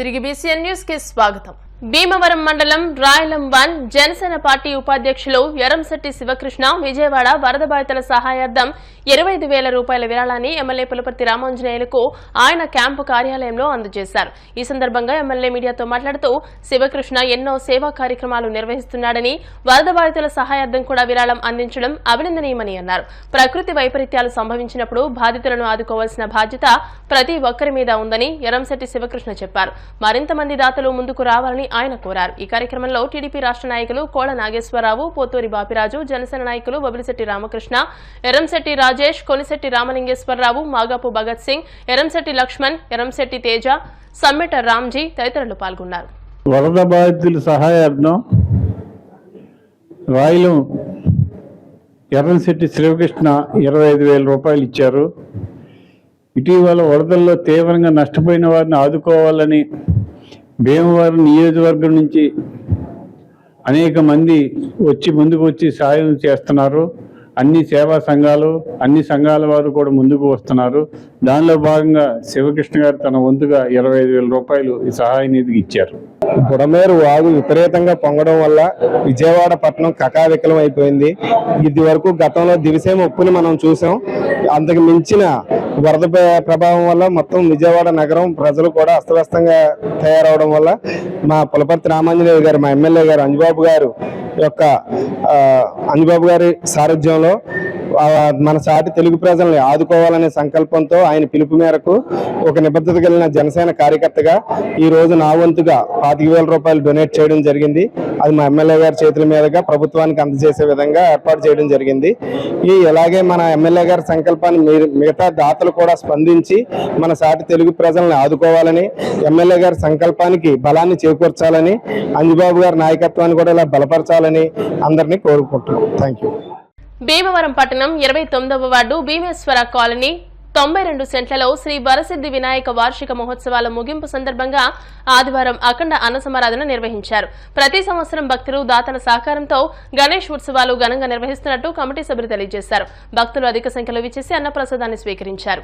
తిరిగి BCN news కి స్వాగతం. భీమవరం మండలం రాయలం 1 జనసేన పార్టీ ఉపాధ్యక్షులు ఎరంశెట్టి శివకృష్ణ విజయవాడ వరద బాధితుల సహాయార్థం 25,000 రూపాయల విరాళాన్ని ఎమ్మెల్యే పులపర్తి రామాంజనేయులకు ఆయన క్యాంపు కార్యాలయంలో అందజేశారు. ఈ సందర్భంగా ఎమ్మెల్యే మీడియాతో మాట్లాడుతూ శివకృష్ణ ఎన్నో సేవా కార్యక్రమాలు నిర్వహిస్తున్నాడని, వరద బాధితుల సహాయార్థం కూడా విరాళం అందించడం అభినందనీయమని అన్నారు. ప్రకృతి వైపరీత్యాలు సంభవించినప్పుడు బాధితులను ఆదుకోవాల్సిన బాధ్యత ప్రతి ఒక్కరి మీద ఉందని ఎరంశెట్టి శివకృష్ణ చెప్పారు. మరింత మంది దాతలు ముందుకు రావాలని ఆయన కోరారు. ఈ కార్యక్రమంలో టీడీపీ రాష్ట్ర నాయకులు కోళ నాగేశ్వరరావు, పోతూరి బాపిరాజు, జనసేన నాయకులు బబిలిశెట్టి రామకృష్ణ, ఎరంశెట్టి రాజేష్, కొనిశెట్టి రామలింగేశ్వరరావు, మాగాపు భగత్ సింగ్, ఎరంశెట్టి లక్ష్మణ్, ఎరంశెట్టి తేజ, సమ్మెట రామ్జీ తదితరులు పాల్గొన్నారు. వరద బాధితుల సహాయార్థం రాయలం ఎర్రంశెట్టి శ్రీకృష్ణ 25,000 రూపాయలు ఇచ్చారు. ఇటీవల వరదల్లో తీవ్రంగా నష్టపోయిన వారిని ఆదుకోవాలని భీమవరం నియోజకవర్గం నుంచి అనేక మంది ముందుకు వచ్చి సాయం చేస్తున్నారు. అన్ని సేవా సంఘాలు, అన్ని సంఘాల వారు కూడా ముందుకు వస్తున్నారు. దానిలో భాగంగా శివకృష్ణ గారు తన వంతుగా 25,000 రూపాయలు ఈ సహాయ నిధికి ఇచ్చారు. బుడమేరు వాగు విపరీతంగా పొంగడం వల్ల విజయవాడ పట్టణం కకావికలం అయిపోయింది. ఇది వరకు గతంలో దివిసేమ ఉప్పుని మనం చూసాం. అంతకు మించిన వరద ప్రభావం వల్ల మొత్తం విజయవాడ నగరం ప్రజలు కూడా అస్తవ్యస్తంగా తయారవడం వల్ల మా పులపర్తి రామాంజనేయ గారు, మా ఎమ్మెల్యే గారు అంజబాబు గారి సారథ్యంలో మన సాటి తెలుగు ప్రజల్ని ఆదుకోవాలనే సంకల్పంతో ఆయన పిలుపు మేరకు ఒక నిబద్ధత కలిగిన జనసేన కార్యకర్తగా ఈ రోజు నా వంతుగా 25,000 రూపాయలు డొనేట్ చేయడం జరిగింది. అది మా ఎమ్మెల్యే గారి చేతుల మీదుగా ప్రభుత్వానికి అందజేసే విధంగా ఏర్పాటు చేయడం జరిగింది. ఇలాగే మన ఎమ్మెల్యే గారి సంకల్పాన్ని మిగతా దాతలు కూడా స్పందించి మన సాటి తెలుగు ప్రజల్ని ఆదుకోవాలని, ఎమ్మెల్యే గారి సంకల్పానికి బలాన్ని చేకూర్చాలని, అంజబాబు గారి నాయకత్వాన్ని కూడా ఇలా బలపరచాలని అందరినీ కోరుకుంటున్నాం. Thank you. భీమవరం పట్టణం 29వ వార్డు భీమేశ్వర కాలనీ 92 సెంట్లలో శ్రీ వరసిద్ధి వినాయక వార్షిక మహోత్సవాల ముగింపు సందర్భంగా ఆదివారం అఖండ అన్న సమారాధన నిర్వహించారు. ప్రతి సంవత్సరం భక్తులు దాతల సహకారంతో గణేష్ ఉత్సవాలు ఘనంగా నిర్వహిస్తున్నట్టు కమిటీ సభ్యులు తెలియజేశారు. భక్తులు అధిక సంఖ్యలో విచ్చేసి అన్నప్రసాదాన్ని స్వీకరించారు.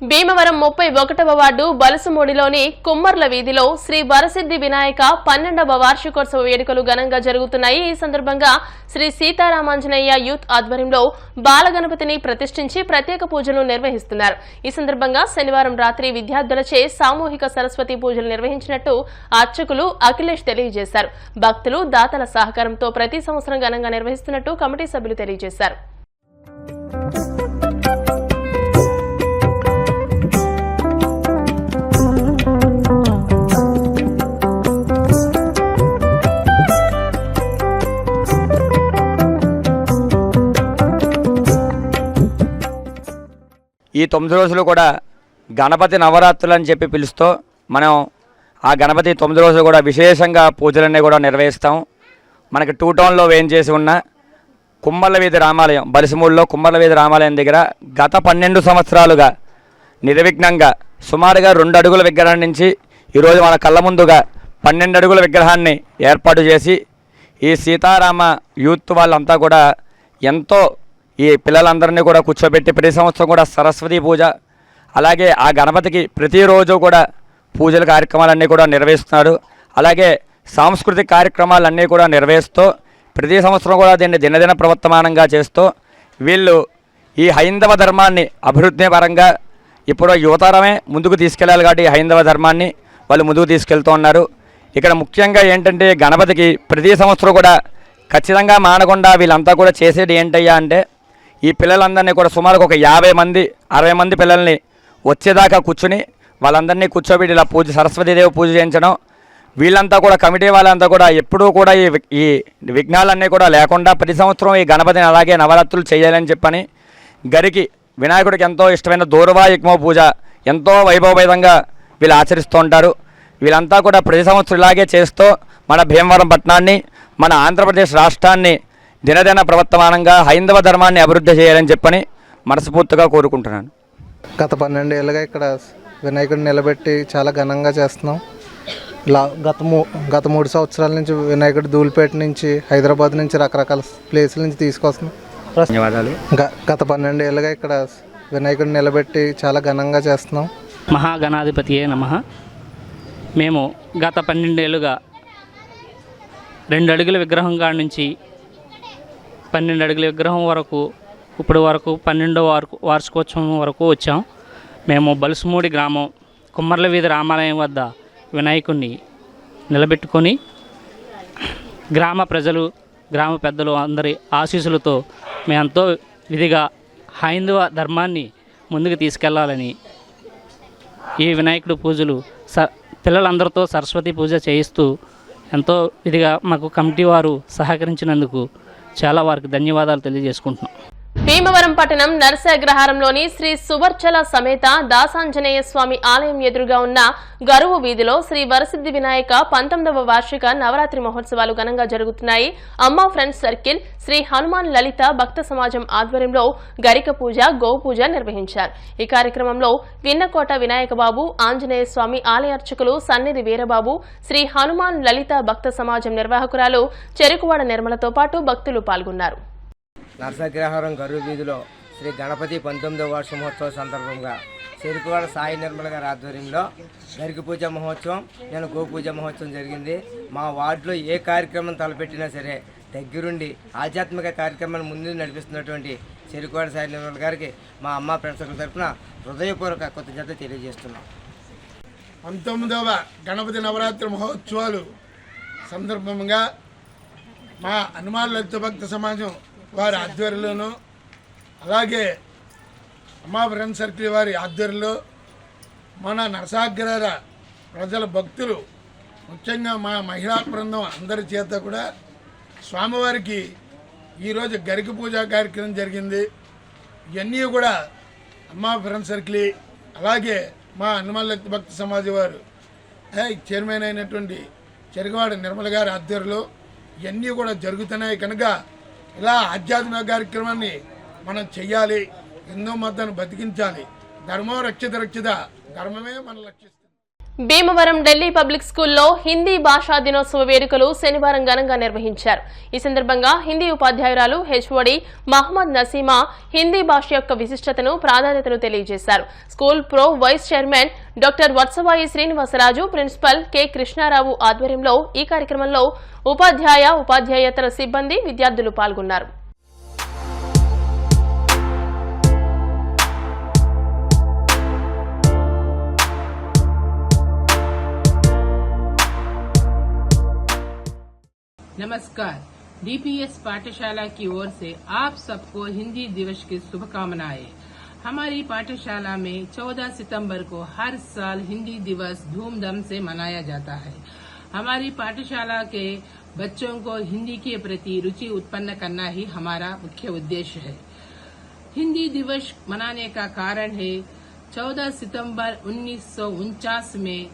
భీమవరం 31వ వార్డు బలసుమూడిలోని కుమ్మర్ల వీధిలో శ్రీ వరసిద్ధి వినాయక 12వ వార్షికోత్సవ వేడుకలు ఘనంగా జరుగుతున్నాయి. ఈ సందర్భంగా శ్రీ సీతారామాంజనేయ యూత్ ఆధ్వర్యంలో బాలగణపతిని ప్రతిష్ఠించి ప్రత్యేక పూజలు నిర్వహిస్తున్నారు. ఈ సందర్భంగా శనివారం రాత్రి విద్యార్థులచే సామూహిక సరస్వతి పూజలు నిర్వహించినట్టు అర్చకులు అఖిలేష్ తెలియజేశారు. భక్తులు దాతల సహకారంతో ప్రతి సంవత్సరం ఘనంగా నిర్వహిస్తున్నట్టు కమిటీ సభ్యులు తెలియజేశారు. ఈ 9 రోజులు కూడా గణపతి నవరాత్రులు అని చెప్పి పిలుస్తూ మనం ఆ గణపతి 9 రోజులు కూడా విశేషంగా పూజలన్నీ కూడా నిర్వహిస్తాం. మనకి 2 టౌన్లో వేయించేసి ఉన్న కుమ్మర్ల వీధి రామాలయం, బలిసిమూడిలో కుమ్మర్ల వీధి రామాలయం దగ్గర గత 12 సంవత్సరాలుగా నిర్విఘ్నంగా సుమారుగా 2 అడుగుల విగ్రహం నుంచి ఈరోజు మన కళ్ళ ముందుగా 12 అడుగుల విగ్రహాన్ని ఏర్పాటు చేసి ఈ సీతారామ యూత్ వాళ్ళంతా కూడా ఎంతో ఈ పిల్లలందరినీ కూడా కూర్చోబెట్టి ప్రతి సంవత్సరం కూడా సరస్వతి పూజ, అలాగే ఆ గణపతికి ప్రతిరోజు కూడా పూజల కార్యక్రమాలన్నీ కూడా నిర్వహిస్తున్నారు. అలాగే సాంస్కృతిక కార్యక్రమాలన్నీ కూడా నిర్వహిస్తూ ప్రతి సంవత్సరం కూడా దీన్ని దినదిన ప్రవర్తమానంగా చేస్తూ వీళ్ళు ఈ హైందవ ధర్మాన్ని అభివృద్ధి పరంగా ఇప్పుడు యువతరమే ముందుకు తీసుకెళ్ళాలి కాబట్టి ఈ హైందవ ధర్మాన్ని వాళ్ళు ముందుకు తీసుకెళ్తూ ఉన్నారు. ఇక్కడ ముఖ్యంగా ఏంటంటే గణపతికి ప్రతి సంవత్సరం కూడా ఖచ్చితంగా మానకుండా వీళ్ళంతా కూడా చేసేది ఏంటయ్యా అంటే ఈ పిల్లలందరినీ కూడా సుమారుగా ఒక 50 మంది 60 మంది పిల్లల్ని వచ్చేదాకా కూర్చుని వాళ్ళందరినీ కూర్చోబెట్టి ఇలా పూజ సరస్వతీదేవి పూజ చేయించడం, వీళ్ళంతా కూడా కమిటీ వాళ్ళంతా కూడా ఎప్పుడూ కూడా ఈ విఘ్నాలన్నీ కూడా లేకుండా ప్రతి సంవత్సరం ఈ గణపతిని అలాగే నవరాత్రులు చేయాలని చెప్పని గరికి వినాయకుడికి ఎంతో ఇష్టమైన దూర్వాయుగ్మ పూజ ఎంతో వైభవపేతంగా వీళ్ళు ఆచరిస్తూ ఉంటారు. వీళ్ళంతా కూడా ప్రతి సంవత్సరం ఇలాగే చేస్తూ మన భీమవరం పట్టణాన్ని, మన ఆంధ్రప్రదేశ్ రాష్ట్రాన్ని దినదిన ప్రవర్తమానంగా హైందవ ధర్మాన్ని అభివృద్ధి చేయాలని చెప్పని మనస్ఫూర్తిగా కోరుకుంటున్నాను. గత 12 ఏళ్ళుగా ఇక్కడ వినాయకుడిని నిలబెట్టి చాలా ఘనంగా చేస్తున్నాం. గత 3 సంవత్సరాల నుంచి వినాయకుడి ధూళిపేట నుంచి, హైదరాబాద్ నుంచి, రకరకాల ప్లేసుల నుంచి తీసుకొస్తున్నాం. ధన్యవాదాలు. గత 12 ఏళ్ళుగా ఇక్కడ వినాయకుడిని నిలబెట్టి చాలా ఘనంగా చేస్తున్నాం. మహాగణాధిపతియే నమః. మేము గత 12 ఏళ్ళుగా 2 అడుగుల విగ్రహం కాడి నుంచి 12 అడుగుల విగ్రహం వరకు ఇప్పుడు వరకు 12వ వార్షికోత్సవం వరకు వచ్చాం. మేము బలుసుమూడి గ్రామం కుమ్మర్ల వీధి రామాలయం వద్ద వినాయకుడిని నిలబెట్టుకొని గ్రామ ప్రజలు, గ్రామ పెద్దలు అందరి ఆశీస్సులతో మేమెంతో విధిగా హైందవ ధర్మాన్ని ముందుకు తీసుకెళ్లాలని ఈ వినాయకుడి పూజలు పిల్లలందరితో సరస్వతి పూజ చేయిస్తూ ఎంతో విధిగా మాకు కమిటీ వారు సహకరించినందుకు చాలా వారికి ధన్యవాదాలు తెలియజేసుకుంటున్నాం. భీమవరం పట్టణం నరసాగ్రహారంలోని శ్రీ సువర్చల సమేత దాసాంజనేయ స్వామి ఆలయం ఎదురుగా ఉన్న గరువు వీధిలో శ్రీ వరసిద్ధి వినాయక 19వ వార్షిక నవరాత్రి మహోత్సవాలు ఘనంగా జరుగుతున్నాయి. అమ్మ ఫ్రెండ్స్ సర్కిల్, శ్రీ హనుమాన్ లలిత భక్త సమాజం ఆధ్వర్యంలో గరిక పూజ, గోపూజ నిర్వహించారు. ఈ కార్యక్రమంలో విన్నకోట వినాయకబాబు, ఆంజనేయ స్వామి ఆలయ అర్చకులు సన్నిధి వీరబాబు, శ్రీ హనుమాన్ లలిత భక్త సమాజం నిర్వాహకురాలు చెరుకువాడ నిర్మలతో పాటు భక్తులు పాల్గొన్నారు. నరసాగ్రహారం గరువు వీధిలో శ్రీ గణపతి 19వ వార్షిక మహోత్సవం సందర్భంగా చెరుకువాడ సాయి నిర్మల గారి ఆధ్వర్యంలో గరిక పూజ మహోత్సవం, నేను గోపూజ మహోత్సవం జరిగింది. మా వార్డులో ఏ కార్యక్రమం తలపెట్టినా సరే దగ్గరుండి ఆధ్యాత్మిక కార్యక్రమాన్ని ముందు నడిపిస్తున్నటువంటి చెరుకువాడ సాయి నిర్మల గారికి మా అమ్మ ప్రేక్షకుల తరఫున హృదయపూర్వక కృతజ్ఞత తెలియజేస్తున్నాం. 19వ గణపతి నవరాత్రి మహోత్సవాలు సందర్భంగా మా హనుమాన్ లలిత భక్త సమాజం వారి ఆధ్వర్యంలోనూ, అలాగే అమ్మా ఫ్రెండ్స్ సర్కిల్ వారి ఆధ్వర్యంలో మన నరసాగ్రహార ప్రజల భక్తులు, ముఖ్యంగా మా మహిళా బృందం అందరి చేత కూడా స్వామివారికి ఈరోజు గరిక పూజా కార్యక్రమం జరిగింది. ఇవన్నీ కూడా అమ్మా ఫ్రెండ్స్ సర్కిల్, అలాగే మా హనుమాన్ లలిత భక్త సమాజం వారు చైర్మన్ అయినటువంటి చెరుకువాడ నిర్మల గారి ఆధ్వర్యంలో ఇవన్నీ కూడా జరుగుతున్నాయి. కనుక ఇలా ఆధ్యాత్మిక కార్యక్రమాన్ని మనం చెయ్యాలి, హిందూ మతాన్ని బతికించాలి. ధర్మం రక్షిత రక్షిత, ధర్మమే మన లక్ష్యం. భీమవరం ఢిల్లీ పబ్లిక్ స్కూల్లో హిందీ భాషా దినోత్సవ వేడుకలు శనివారం ఘనంగా నిర్వహించారు. ఈ సందర్భంగా హిందీ ఉపాధ్యాయురాలు హెచ్ఓడి మహమ్మద్ నసీమా హిందీ భాష యొక్క విశిష్టతను, ప్రాధాన్యతను తెలియజేశారు. School pro vice chairman doctor Vatsavayi Srinivasaraju, principal K Krishnarao ఆధ్వర్యంలో ఈ కార్యక్రమంలో ఉపాధ్యాయ, ఉపాధ్యాయేతర సిబ్బంది, విద్యార్థులు పాల్గొన్నారు. नमस्कार, डीपीएस पाठशाला की ओर से आप सबको हिंदी दिवस की शुभकामनाएं। हमारी पाठशाला में 14 सितंबर को हर साल हिंदी दिवस धूमधाम से मनाया जाता है। हमारी पाठशाला के बच्चों को हिंदी के प्रति रुचि उत्पन्न करना ही हमारा मुख्य उद्देश्य है। हिंदी दिवस मनाने का कारण है 14 सितंबर 1949 में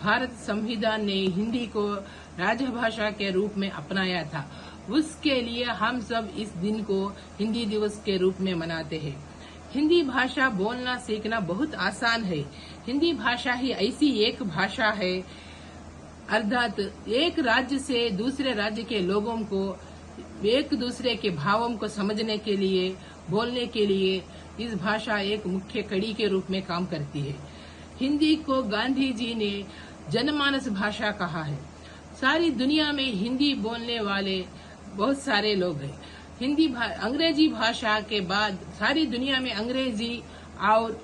भारत संविधान ने हिंदी को राजभाषा के रूप में अपनाया था। उसके लिए हम सब इस दिन को हिंदी दिवस के रूप में मनाते हैं। हिंदी भाषा बोलना सीखना बहुत आसान है। हिंदी भाषा ही ऐसी एक भाषा है, अर्थात एक राज्य से दूसरे राज्य के लोगों को एक दूसरे के भावों को समझने के लिए, बोलने के लिए इस भाषा एक मुख्य कड़ी के रूप में काम करती है। हिंदी को गांधी जी ने जनमानस भाषा कहा है। सारी दुनिया में हिंदी बोलने वाले बहुत सारे लोग हैं। अंग्रेजी भाषा के बाद सारी दुनिया में अंग्रेजी और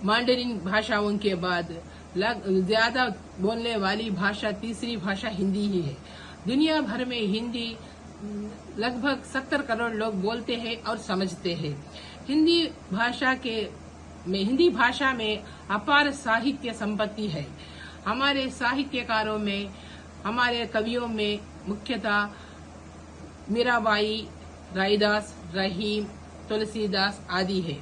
मांडरिन भाषाओं के बाद ज्यादा बोलने वाली भाषा तीसरी भाषा हिंदी ही है। दुनिया भर में हिंदी लगभग 70 करोड़ लोग बोलते हैं और समझते हैं। हिंदी भाषा में अपार साहित्य संपत्ति है। हमारे साहित्यकारों में, हमारे कवियों में मुख्यतः मीराबाई, रायदास, रहीम, तुलसीदास आदि है।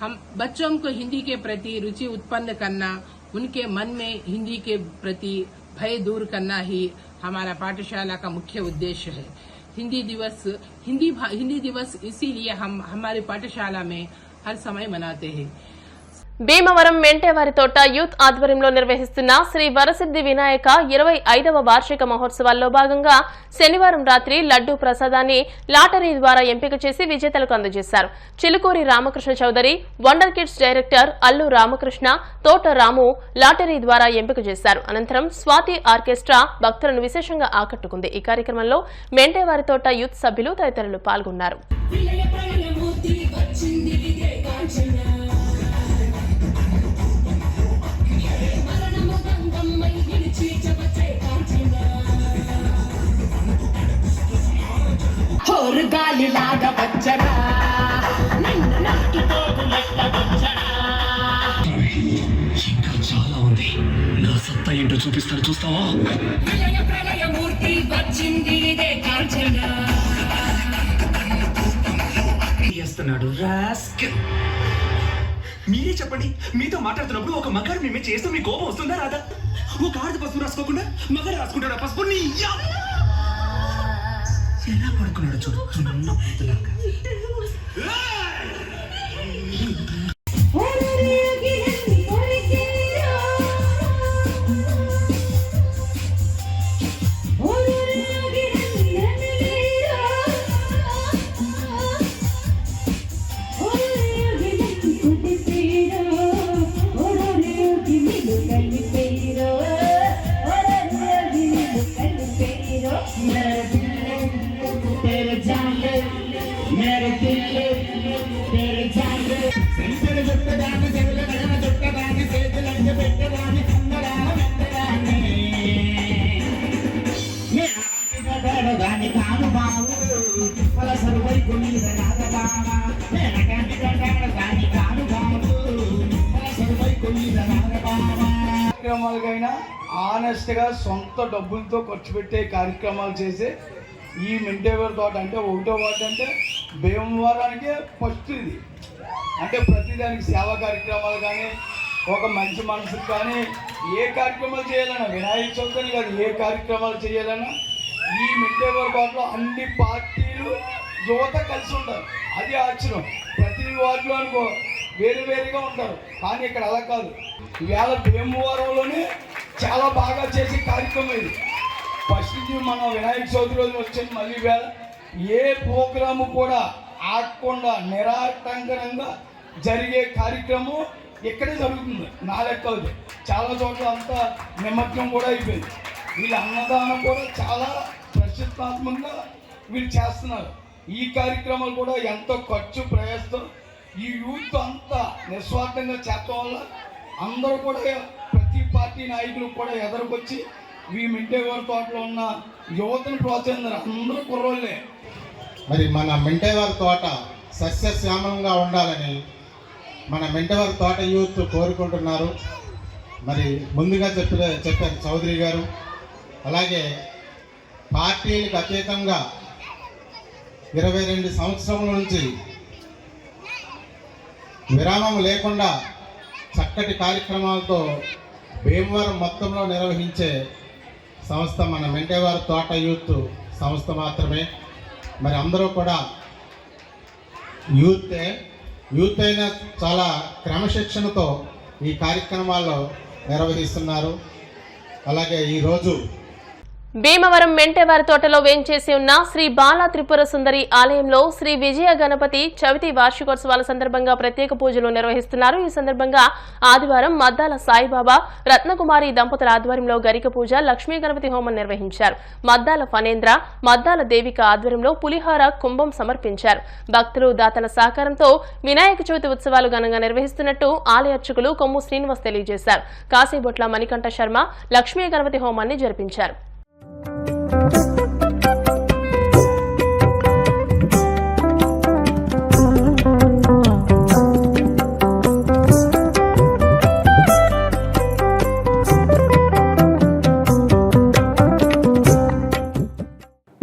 हम बच्चों को हिंदी के प्रति रुचि उत्पन्न करना, उनके मन में हिंदी के प्रति भय दूर करना ही हमारा पाठशाला का मुख्य उद्देश्य है। हिंदी दिवस इसीलिए हम हमारी पाठशाला में हर समय मनाते हैं। భీమవరం మెంటేవారి తోట యూత్ ఆధ్వర్యంలో నిర్వహిస్తున్న శ్రీ వరసిద్ధి వినాయక 25వ వార్షిక మహోత్సవాల్లో భాగంగా శనివారం రాత్రి లడ్డూ ప్రసాదాన్ని లాటరీ ద్వారా ఎంపిక చేసి విజేతలకు అందజేశారు. Chilukuri Ramakrishna Chowdary, wonder kids director Allu Ramakrishna, Thota Ramu lottery ద్వారా ఎంపిక చేశారు. అనంతరం స్వాతి ఆర్కెస్ట్రా భక్తులను విశేషంగా ఆకట్టుకుంది. ఈ కార్యక్రమంలో మెంటేవారి తోట యూత్ సభ్యులు తదితరులు పాల్గొన్నారు. ఇంకా చాలా ఉంది. నా సత్తా ఏంటో చూపిస్తాను, చూస్తావా? చేస్తున్నాడు రాస్కెల్. మీరే చెప్పండి, మీతో మాట్లాడుతున్నప్పుడు ఒక మగాడు మేమే చేస్తే మీ కోపం వస్తుందా రాదా? ఒక ఆడది పసుపు రాసుకోకుండా మగాడు రాసుకుంటాడు ఆ పసుపు. ఎలా పడుకున్నాడు చూడు. కార్యక్రమాలకైనా ఆనెస్ట్ గా సొంత డబ్బులతో ఖర్చు పెట్టే కార్యక్రమాలు చేసే ఈ మెంటేవారి తోట అంటే 1వ వార్డు అంటే భీమవరానికే ఫస్ట్ ఇది. అంటే ప్రతిదానికి సేవా కార్యక్రమాలు కానీ, ఒక మంచి మనసుకు కానీ, ఏ కార్యక్రమాలు చేయాలన్నా, వినాయక చవితిని కాదు, ఏ కార్యక్రమాలు చేయాలన్నా ఈ మెంటేవారి తోటలో అన్ని పార్టీలు యువత కలిసి ఉంటారు. అది ఆశ్చర్యం. ప్రతి వార్డులో అనుకో వేరువేరుగా ఉంటారు, కానీ ఇక్కడ అలా కాదు. ఈవేళ భీమవరంలోనే చాలా బాగా చేసే కార్యక్రమం ఇది. ఫస్ట్ మనం వినాయక చవితి రోజు వచ్చింది. మళ్ళీ వేళ ఏ ప్రోగ్రాము కూడా ఆగకుండా నిరాటంకరంగా జరిగే కార్యక్రమం ఇక్కడే జరుగుతుంది. నా లెక్క అవుతుంది. చాలా చోట్ల అంతా నిమగ్నం కూడా అయిపోయింది. వీళ్ళ అన్నదానం కూడా చాలా ప్రతిష్టాత్మకంగా వీళ్ళు చేస్తున్నారు. ఈ కార్యక్రమాలు కూడా ఎంతో ఖర్చు ప్రయాసం ఈ యూత్ అంతా నిస్వార్థంగా చేయటం వల్ల అందరూ కూడా ప్రతి పార్టీ నాయకులు కూడా ఎదురుకొచ్చి ఈ మెంటేవారి తోటలో ఉన్న యువతను ప్రోత్సహిస్తున్నారు. అందరూ కుర్రోళ్ళే. మరి మన మెంటేవారి తోట సస్యశ్యామలంగా ఉండాలని మన మెంటేవారి తోట యూత్ కోరుకుంటున్నారు. మరి ముందుగా చెప్పారు చౌదరి గారు. అలాగే పార్టీలకు అతీతంగా 22 సంవత్సరముల నుంచి విరామం లేకుండా చక్కటి కార్యక్రమాలతో భీమవరం మొత్తంలో నిర్వహించే సంస్థ మన మెంటేవారి తోట యూత్ సంస్థ మాత్రమే. మరి అందరూ కూడా యూత్ అయినా చాలా క్రమశిక్షణతో ఈ కార్యక్రమాల్లో నిర్వహిస్తున్నారు. అలాగే ఈరోజు భీమవరం మెంటేవారి తోటలో వేంచేసి ఉన్న శ్రీ బాలా త్రిపుర సుందరి ఆలయంలో శ్రీ విజయ గణపతి చవితి వార్షికోత్సవాల సందర్భంగా ప్రత్యేక పూజలు నిర్వహిస్తున్నారు. ఈ సందర్భంగా ఆదివారం మద్దాల సాయిబాబా, రత్నకుమారి దంపతుల ఆధ్వర్యంలో గరిక పూజ, లక్ష్మీ గణపతి హోమం నిర్వహించారు. మద్దాల ఫణేంద్ర, మద్దాల దేవిక ఆధ్వర్యంలో పులిహార కుంభం సమర్పించారు. భక్తులు, దాతల సహకారంతో వినాయక చవితి ఉత్సవాలు ఘనంగా నిర్వహిస్తున్నట్టు ఆలయ అర్చకులు కొమ్ము శ్రీనివాస్ తెలియజేశారు. కాశీబొట్ల మణికంఠ శర్మ లక్ష్మీ గణపతి హోమాన్ని జరిపించారు.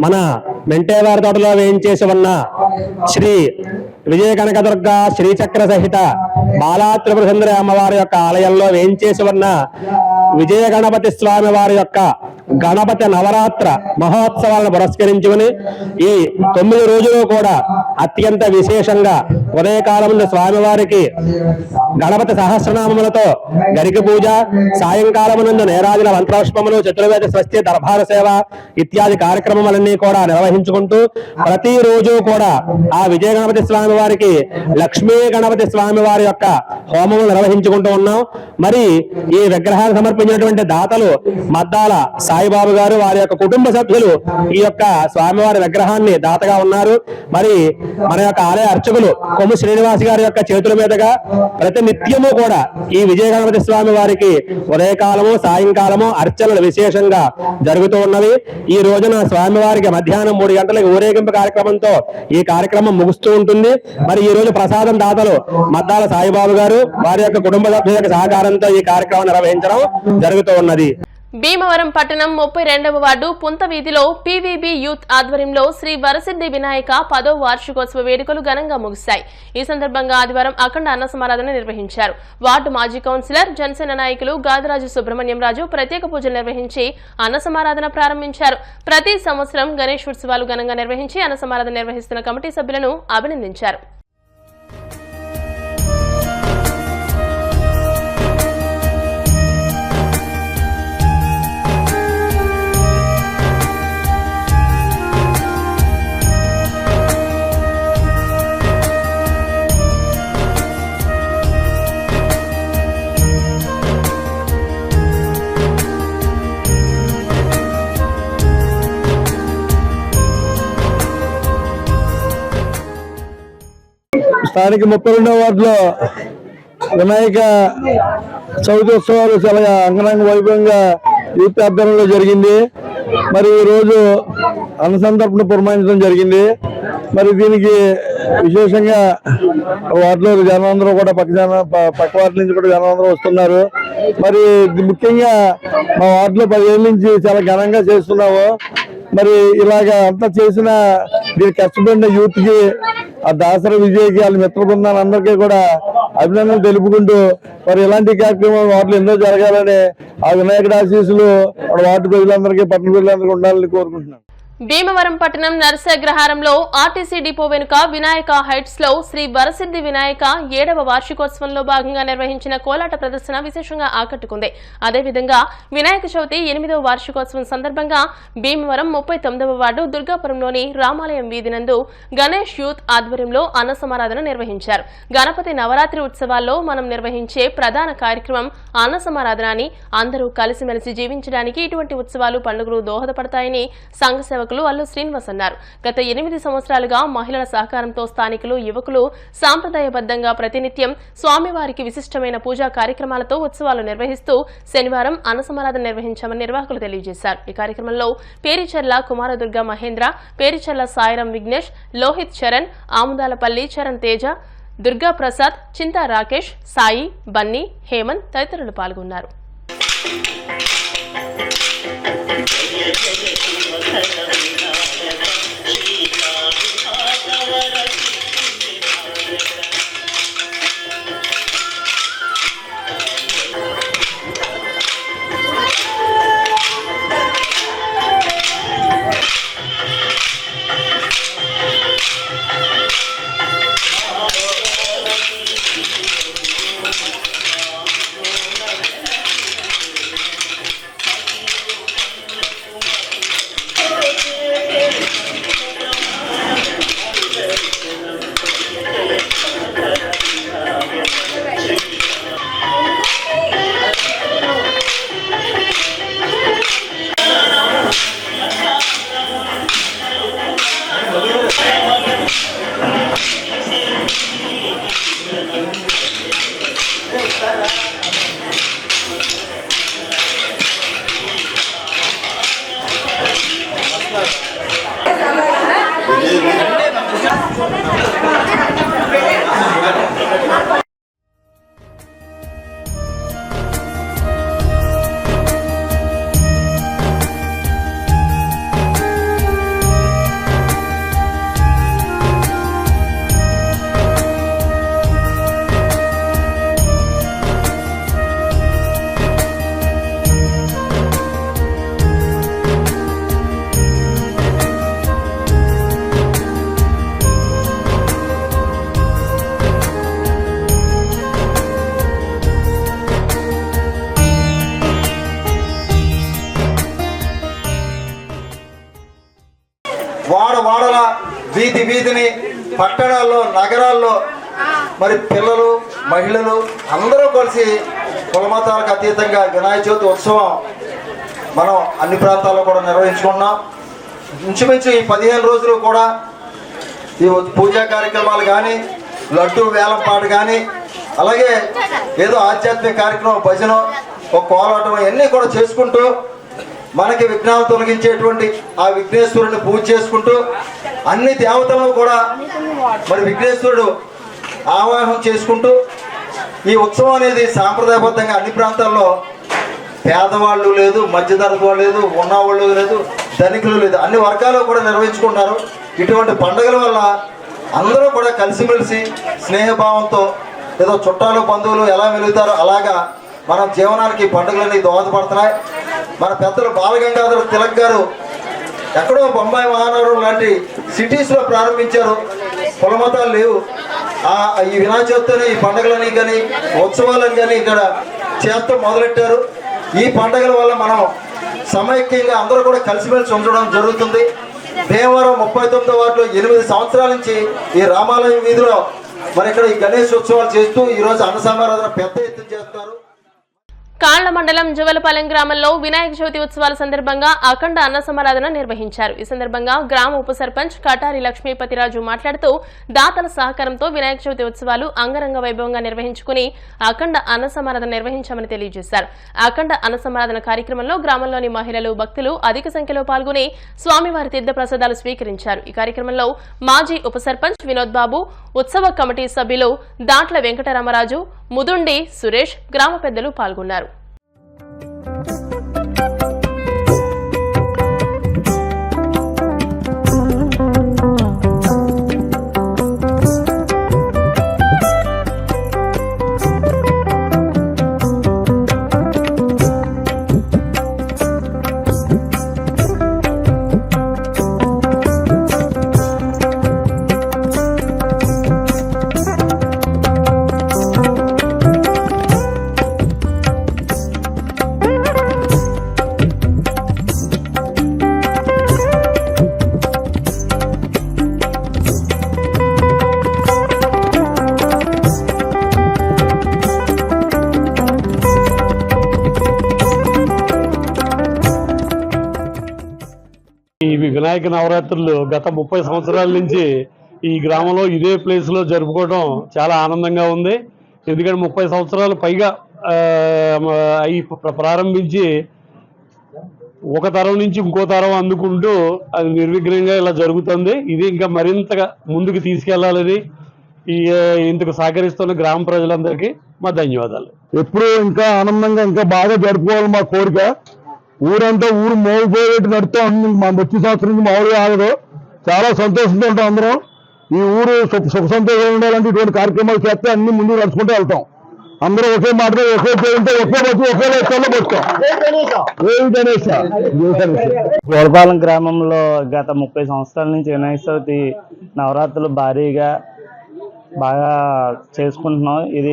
మన మెంటేవారి తోటలో వేయించేసి ఉన్న శ్రీ విజయ కనకదుర్గ శ్రీచక్ర సహిత బాలా త్రిపుర సుందరి అమ్మవారి యొక్క ఆలయంలో వేంచేసి ఉన్న విజయ గణపతి స్వామి వారి యొక్క గణపతి నవరాత్ర మహోత్సవాలను పురస్కరించుకుని ఈ 9 రోజులు కూడా అత్యంత విశేషంగా ఉదయకాలం స్వామివారికి గణపతి సహస్రనామములతో గరిక పూజ, సాయంకాలం నందు నేరాజుల మంత్రపుష్పములు, చతుర్వేద స్వస్తి, దర్బార సేవ ఇత్యాది కార్యక్రమములన్నీ కూడా నిర్వహించుకుంటూ ప్రతిరోజు కూడా ఆ విజయ గణపతి స్వామి వారికి లక్ష్మీ గణపతి స్వామి వారి యొక్క హోమము నిర్వహించుకుంటూ ఉన్నాం. మరి ఈ విగ్రహాలు సమర్పించినటువంటి దాతలు మద్దాల సాయిబాబు గారు, వారి యొక్క కుటుంబ సభ్యులు ఈ యొక్క స్వామివారి విగ్రహాన్ని దాతగా ఉన్నారు. మరి మన యొక్క ఆలయ అర్చకులు కొమ్ము శ్రీనివాస్ గారి యొక్క చేతుల మీదుగా ప్రతి నిత్యము కూడా ఈ విజయ గణపతి స్వామి వారికి ఉదయకాలము సాయంకాలము అర్చనలు విశేషంగా జరుగుతూ ఉన్నవి. ఈ రోజున స్వామివారికి మధ్యాహ్నం 3 గంటలకు ఊరేగింపు కార్యక్రమంతో ఈ కార్యక్రమం ముగుస్తూ ఉంటుంది. మరి ఈ రోజు ప్రసాదం దాతలు మద్దాల సాయిబాబు గారు, వారి యొక్క కుటుంబ సభ్యుల యొక్క సహకారంతో ఈ కార్యక్రమం నిర్వహించడం జరుగుతూ ఉన్నది. భీమవరం పట్టణం 32వ వార్డు పుంత వీధిలో పీవీబీ యూత్ ఆధ్వర్యంలో శ్రీ వరసిద్ధి వినాయక 10వ వార్షికోత్సవ వేడుకలు ఘనంగా ముగిశాయి. ఈ సందర్భంగా ఆదివారం అఖండ అన్న సమారాధన నిర్వహించారు. వార్డు మాజీ కౌన్సిలర్, జనసేన నాయకులు గాదరాజు సుబ్రహ్మణ్యం రాజు ప్రత్యేక పూజలు నిర్వహించి అన్న సమారాధన ప్రారంభించారు. ప్రతి సంవత్సరం గణేష్ ఉత్సవాలు ఘనంగా నిర్వహించి అన్న సమారాధన నిర్వహిస్తున్న కమిటీ సభ్యులను అభినందించారు. స్థానిక 32వ వార్డులో వినాయక చవితి ఉత్సవాలు చాలా అంగరంగ వైభవంగా యూత్ ఆధ్వర్యంలో జరిగింది. మరి ఈ రోజు అన్నసంతర్పణ పురమాయించడం జరిగింది. మరి దీనికి విశేషంగా వార్డులో జనాలందరూ కూడా పక్క వార్డు నుంచి కూడా జనాలందరూ వస్తున్నారు. మరి ముఖ్యంగా మా వార్డులో 10 ఏళ్ళ నుంచి చాలా ఘనంగా చేస్తున్నాము. మరి ఇలాగ అంతా చేసిన దీనికి కష్టపడిన యూత్ కి, ఆ దాసర విజయ్కి, వాళ్ళ మిత్ర బృందాలందరికీ కూడా అభినందనలు తెలుపుకుంటూ మరి ఇలాంటి కార్యక్రమాలు వార్డులు ఎన్నో జరగాలని ఆ వినాయకుడి ఆశీస్సులు వార్డు ప్రజలందరికీ, పట్టణ ప్రజలందరికీ ఉండాలని కోరుకుంటున్నాను. భీమవరం పట్టణం నర్సగ్రహారంలో ఆర్టీసీ డిపో వెనుక వినాయక హైట్స్ లో శ్రీ వరసిద్ధి వినాయక 7వ వార్షికోత్సవంలో భాగంగా నిర్వహించిన కోలాట ప్రదర్శన విశేషంగా ఆకట్టుకుంది. అదేవిధంగా వినాయక చవితి 8వ వార్షికోత్సవం సందర్భంగా భీమవరం 39వ వార్డు దుర్గాపురంలోని రామాలయం వీధి నందు గణేష్ యూత్ ఆధ్వర్యంలో అన్న సమారాధన నిర్వహించారు. గణపతి నవరాత్రి ఉత్సవాల్లో మనం నిర్వహించే ప్రధాన కార్యక్రమం అన్న సమారాధన అని, అందరూ కలిసిమెలిసి జీవించడానికి ఇటువంటి ఉత్సవాలు, పండుగలు దోహదపడతాయని సంఘ సేవకులు అల్లు శ్రీనివాస్ అన్నారు. గత 8 సంవత్సరాలుగా మహిళల సహకారంతో స్థానికులు, యువకులు సాంప్రదాయబద్ధంగా ప్రతినిత్యం స్వామివారికి విశిష్టమైన పూజా కార్యక్రమాలతో ఉత్సవాలు నిర్వహిస్తూ శనివారం అన్న సమారాధన నిర్వహించామని నిర్వాహకులు తెలియజేశారు. ఈ కార్యక్రమంలో పేరిచెర్ల కుమారదుర్గ మహేంద్ర, పేరిచెర్ల సాయిరం విఘ్నేష్, లోహిత్ చరణ్, ఆముదాలపల్లి చరణ్ తేజ, దుర్గా ప్రసాద్, చింతా రాకేష్, సాయి, బన్నీ, హేమంత్ తదితరులు పాల్గొన్నారు. వీధి వీధిని పట్టణాల్లో నగరాల్లో మరి పిల్లలు మహిళలు అందరూ కలిసి కులమతాలకు అతీతంగా వినాయక చవితి ఉత్సవం మనం అన్ని ప్రాంతాల్లో కూడా నిర్వహించుకున్నాం. ఇంచుమించు ఈ 15 రోజులు కూడా ఈ పూజా కార్యక్రమాలు కానీ, లడ్డు వేలం పాట కానీ, అలాగే ఏదో ఆధ్యాత్మిక కార్యక్రమం భజన, ఒక కోలాటం ఇవన్నీ కూడా చేసుకుంటూ మనకి విఘ్నాలు తొలగించేటువంటి ఆ విఘ్నేశ్వరుని పూజ చేసుకుంటూ అన్ని దేవతలను కూడా మరి విఘ్నేశ్వరుడు ఆవాహనం చేసుకుంటూ ఈ ఉత్సవం అనేది సాంప్రదాయబద్ధంగా అన్ని ప్రాంతాల్లో పేదవాళ్ళు లేదు, మధ్యతరగతి వాళ్ళు లేదు, ఉన్నవాళ్ళు లేదు, ధనికులు లేదు, అన్ని వర్గాలు కూడా నిర్వహించుకుంటారు. ఇటువంటి పండుగల వల్ల అందరూ కూడా కలిసిమెలిసి స్నేహభావంతో ఏదో చుట్టాలు బంధువులు ఎలా వెలుగుతారో అలాగా మన జీవనానికి పండుగలన్నీ దోహదపడుతున్నాయి. మన పెద్దలు బాలగంగాధర తిలక్ గారు ఎక్కడో బొంబాయి మహానగరం లాంటి సిటీస్లో ప్రారంభించారు. కులమతాలు లేవు. ఈ వినాయక చవితిని, ఈ పండుగలని కానీ ఉత్సవాలని కానీ ఇక్కడ చేస్తూ మొదలెట్టారు. ఈ పండుగల వల్ల మనం సమైక్యంగా అందరూ కూడా కలిసిమెలిసి ఉండడం జరుగుతుంది. భీమవరం 39వ వార్డులో 8 సంవత్సరాల నుంచి ఈ రామాలయం వీధిలో మరి ఇక్కడ ఈ గణేష్ ఉత్సవాలు చేస్తూ ఈరోజు అన్న సమారాధన పెద్ద ఎత్తున చేస్తారు. కాళ్ల మండలం జువలపాలెం గ్రామంలో వినాయక చవితి ఉత్సవాల సందర్భంగా అఖండ అన్న సమారాధన నిర్వహించారు. ఈ సందర్భంగా గ్రామ ఉప సర్పంచ్ కటారి లక్ష్మీపతిరాజు మాట్లాడుతూ దాతల సహకారంతో వినాయక చవితి ఉత్సవాలు అంగరంగ వైభవంగా నిర్వహించుకుని అఖండ అన్న సమారాధన నిర్వహించామని తెలియజేశారు. అఖండ అన్న సమారాధన కార్యక్రమంలో గ్రామంలోని మహిళలు, భక్తులు అధిక సంఖ్యలో పాల్గొని స్వామివారి తీర్థ ప్రసాదాలు స్వీకరించారు. ఈ కార్యక్రమంలో మాజీ ఉప సర్పంచ్ వినోద్ బాబు, ఉత్సవ కమిటీ సభ్యులు దాట్ల వెంకటరామరాజు, ముదుండి సురేష్, గ్రామ పెద్దలు పాల్గొన్నారు. ఈ వినాయక నవరాత్రులు గత 30 సంవత్సరాల నుంచి ఈ గ్రామంలో ఇదే ప్లేస్లో జరుపుకోవడం చాలా ఆనందంగా ఉంది. ఎందుకంటే 30 సంవత్సరాలు పైగా అవి ప్రారంభించి ఒక తరం నుంచి ఇంకో తరం అందుకుంటూ అది నిర్విఘ్నంగా ఇలా జరుగుతుంది. ఇది ఇంకా మరింతగా ముందుకు తీసుకెళ్లాలని ఇందుకు సహకరిస్తున్న గ్రామ ప్రజలందరికీ మా ధన్యవాదాలు. ఎప్పుడు ఇంకా ఆనందంగా ఇంకా బాగా జరుపుకోవాలి మా కోరిక. ఊరంతా ఊరు మోగిపోయేట్టు నడుతూ ఉంటుంది. మా వచ్చే సంవత్సరం నుంచి మామూలుగా ఆగదు. చాలా సంతోషంతో ఉంటాం అందరం. ఈ ఊరు సుఖ సంతోషంగా ఉండాలంటే ఇటువంటి కార్యక్రమాలు చేస్తే అన్ని ముందుకు నడుచుకుంటూ వెళ్తాం. అందరూ ఒకే మాట ఒకే పేరుంటే ఒకే బస్సు ఒకే లెక్కల్లో బతుకాం. గోడపాలెం గ్రామంలో గత 30 సంవత్సరాల నుంచి వినాయక చవితి నవరాత్రులు భారీగా బాగా చేసుకుంటున్నాం. ఇది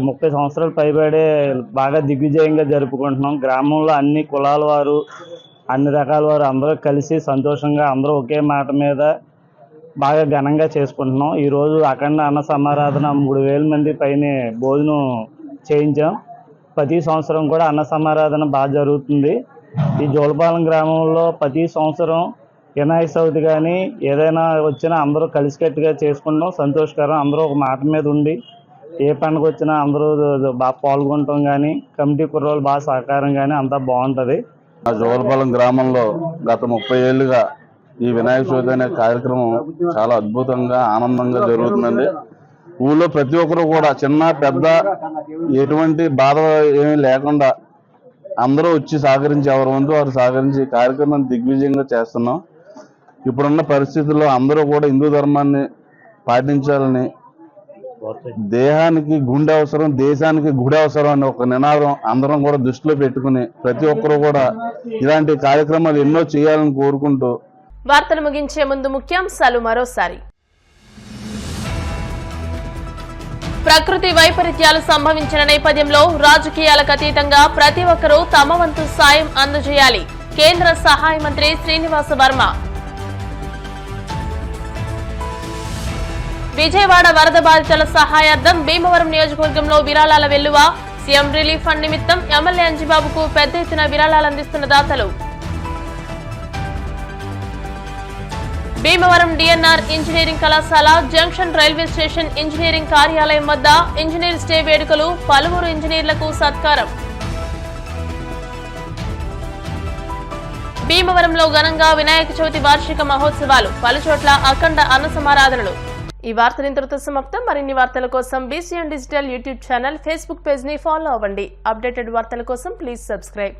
30 సంవత్సరాలు పైబడే బాగా దిగ్విజయంగా జరుపుకుంటున్నాం. గ్రామంలో అన్ని కులాల వారు, అన్ని రకాల వారు అందరూ కలిసి సంతోషంగా అందరూ ఒకే మాట మీద బాగా ఘనంగా చేసుకుంటున్నాం. ఈరోజు అఖండ అన్న సమారాధన 3000 మంది పైన భోజనం చేయించాం. ప్రతి సంవత్సరం కూడా అన్న సమారాధన బాగా జరుగుతుంది. ఈ జోలపాలెం గ్రామంలో ప్రతి సంవత్సరం వినాయక చవితి కానీ ఏదైనా వచ్చినా అందరూ కలిసికట్టుగా చేసుకుంటాం. సంతోషకరం. అందరూ ఒక మాట మీద ఉండి ఏ పండుగ వచ్చినా అందరూ బాగా పాల్గొనటం కానీ, కమిటీ కుర్రోళ్ళు బాగా సహకారం కానీ అంతా బాగుంటుంది. జోలపాలెం గ్రామంలో గత 30 ఏళ్ళుగా ఈ వినాయక చవితి అనే కార్యక్రమం చాలా అద్భుతంగా ఆనందంగా జరుగుతుందండి. ఊళ్ళో ప్రతి ఒక్కరు కూడా చిన్న పెద్ద ఎటువంటి బాధ ఏమీ లేకుండా అందరూ వచ్చి సహకరించి ఎవరి వంతు వారు సహకరించి కార్యక్రమాన్ని దిగ్విజయంగా చేస్తున్నాం. ఇప్పుడున్న పరిస్థితుల్లో అందరూ కూడా హిందూ ధర్మాన్ని పాటించాలని, దేహానికి గుండె అవసరం, దేశానికి గుడి అవసరం అనే ఒక నినాదం అందరం కూడా దృష్టిలో పెట్టుకుని ప్రతి ఒక్కరు కూడా ఇలాంటి కార్యక్రమాలు ఎన్నో చేయాలని కోరుకుంటూ వార్తలు ముగించే ముందు ముఖ్యాంశాలు మరోసారి. ప్రకృతి వైపరీత్యాలు సంభవించిన నేపథ్యంలో రాజకీయాలకు అతీతంగా ప్రతి ఒక్కరూ తమ వంతు సాయం అందజేయాలి. కేంద్ర సహాయ మంత్రి శ్రీనివాస వర్మ. విజయవాడ వరద బాధితుల సహాయార్థం భీమవరం నియోజకవర్గంలో విరాళాల వెల్లువ. సీఎం రిలీఫ్ ఫండ్ నిమిత్తం ఎమ్మెల్యే అంజిబాబుకు పెద్ద ఎత్తున విరాళాలు అందిస్తున్న దాతలు. భీమవరం డిఎన్ఆర్ ఇంజనీరింగ్ కళాశాల జంక్షన్ రైల్వే స్టేషన్ ఇంజనీరింగ్ కార్యాలయం వద్ద ఇంజనీర్స్ డే వేడుకలు. పలువురు ఇంజనీర్లకు సత్కారం. భీమవరంలో ఘనంగా వినాయక చవితి వార్షిక మహోత్సవాలు. పలుచోట్ల అఖండ అన్న సమారాధనలు. ఈ వార్తలు ఇంతటితో సమాప్తం. మరిన్ని వార్తల కోసం BCN digital YouTube channel, Facebook page ని ఫాలో అవ్వండి. అప్డేటెడ్ వార్తల కోసం ప్లీజ్ సబ్స్క్రైబ్.